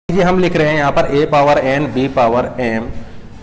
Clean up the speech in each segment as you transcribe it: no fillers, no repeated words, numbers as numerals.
लीजिए हम लिख रहे हैं यहाँ पर a power n b power m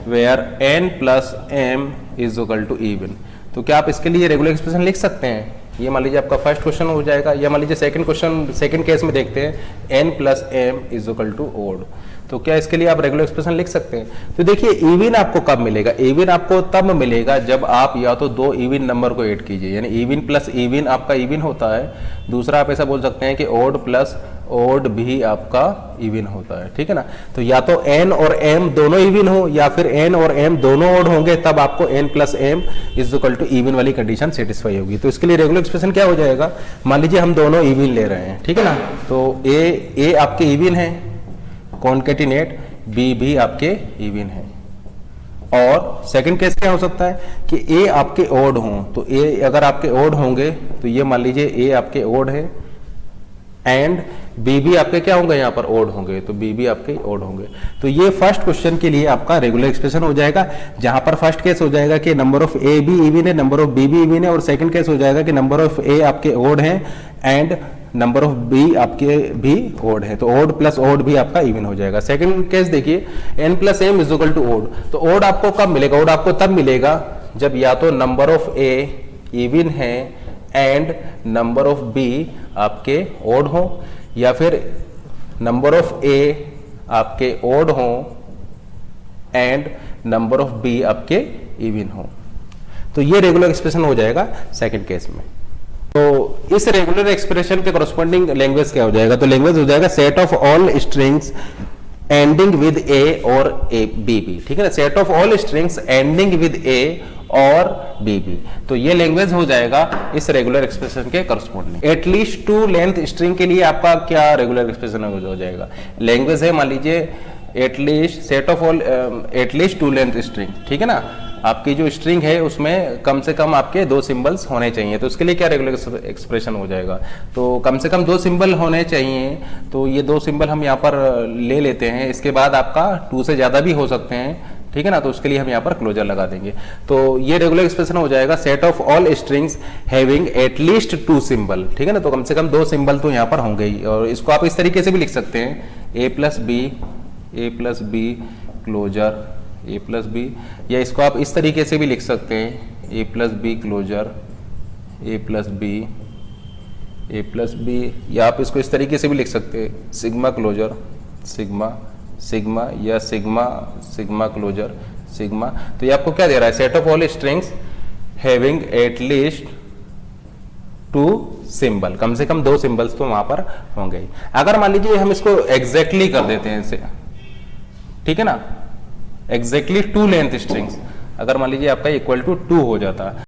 where n plus m is equal to even. तो क्या आप इसके लिए रेगुलर एक्सप्रेशन लिख सकते हैं? ये मान लीजिए आपका फर्स्ट क्वेश्चन हो जाएगा, या मान लीजिए सेकंड केस में देखते हैं n plus m is equal to odd. तो क्या इसके लिए आप रेगुलर एक्सप्रेशन लिख सकते हैं? तो देखिए इवन आपको कब मिलेगा? इवन आपको तब मिलेगा जब आप या तो दो इवन नंबर को ऐड कीजिए, यानी इवन प्लस इवन आपका इवन होता है। दूसरा आप ऐसा बोल सकते हैं कि ओड प्लस ओड भी आपका इवन होता है, ठीक है ना। तो या तो n और m दोनों इवन हो, या फिर n और m दोनों ओड होंगे, तब आपको n plus m is equal to even वाली कंडीशन सेटिस्फाई होगी। तो इसके लिए रेगुलर एक्सप्रेशन क्या हो जाएगा? मान लीजिए हम दोनों इवन ले रहे हैं, ठीक है ना। तो a आपके इवन है कॉन्केटिनेट, b भी आपके इवन है। और सेकंड केस क्या हो सकता है कि a आपके ओड हों। तो a अगर आपके ओड होंगे तो ये मान लीजिए a आपके ओड है एंड बी भी आपके क्या होंगे, यहाँ पर ओड होंगे, तो बी भी आपके ओड होंगे। तो ये फर्स्ट क्वेश्चन के लिए आपका रेगुलर एक्सप्रेशन हो जाएगा, जहां पर फर्स्ट केस हो जाएगा कि नंबर ऑफ ए भी इवन है, नंबर ऑफ बी भी इवन है, और सेकंड केस हो जाएगा कि नंबर ऑफ ए आपके ओड है एंड नंबर ऑफ बी आपके भी ओड है। तो ओड प्लस ओड भी आपका इवन हो जाएगा। सेकंड केस देखिए, n plus M is equal to odd. तो ओड आपको कब मिलेगा? ओड आपको तब मिलेगा जब या तो नंबर ऑफ ए इवन है एंड नंबर ऑफ बी आपके ओड हो, या फिर नंबर ऑफ ए आपके ओड हो एंड नंबर ऑफ बी आपके इवन हो। तो ये रेगुलर एक्सप्रेशन हो जाएगा सेकंड केस में। तो इस रेगुलर एक्सप्रेशन के कॉरस्पॉन्डिंग लैंग्वेज क्या हो जाएगा? तो लैंग्वेज हो जाएगा set of all strings ending with A और ए बी बी, ठीक है ना। Set of all strings ending with A और बी बी। तो ये लैंग्वेज हो जाएगा इस रेगुलर एक्सप्रेशन के corresponding. At least two length string के लिए आपका क्या रेगुलर एक्सप्रेशन हो जाएगा? लैंग्वेज है मान लीजिए at least set of all at least two length string, ठीक है ना। आपकी जो स्ट्रिंग है उसमें कम से कम आपके दो सिंबल्स होने चाहिए। तो उसके लिए क्या रेगुलर एक्सप्रेशन हो जाएगा? तो कम से कम दो सिंबल होने चाहिए। तो ये दो सिंबल हम यहाँ पर ले लेते हैं। इसके बाद आपका टू से ज्यादा भी हो सकते हैं, ठीक है ना। तो उसके लिए हम यहाँ पर क्लोजर लगा देंगे। तो ये रेगुलर एक्सप्रेशन हो जाएगा set of all strings having at least two symbol, ठीक है ना। तो कम से कम दो सिंबल तो यहाँ पर होंगे ही। और इसको आप इस तरीके से भी लिख सकते हैं, A plus B closure A plus B, या इसको आप इस तरीके से भी लिख सकते हैं, A plus B closure A plus B, या आप इसको इस तरीके से भी लिख सकते हैं, सिग्मा क्लोजर सिग्मा या सिग्मा क्लोजर सिग्मा। तो ये आपको क्या दे रहा है? Set of all strings having at least two symbol, कम से कम दो सिंबल्स तो वहां पर होंगे। अगर मान लीजिए हम इसको एग्जैक्टली कर देते हैं इसे, ठीक है ना, एग्जैक्टली टू लेंथ स्ट्रिंग्स, अगर मान लीजिए आपका इक्वल टू 2 हो जाता है।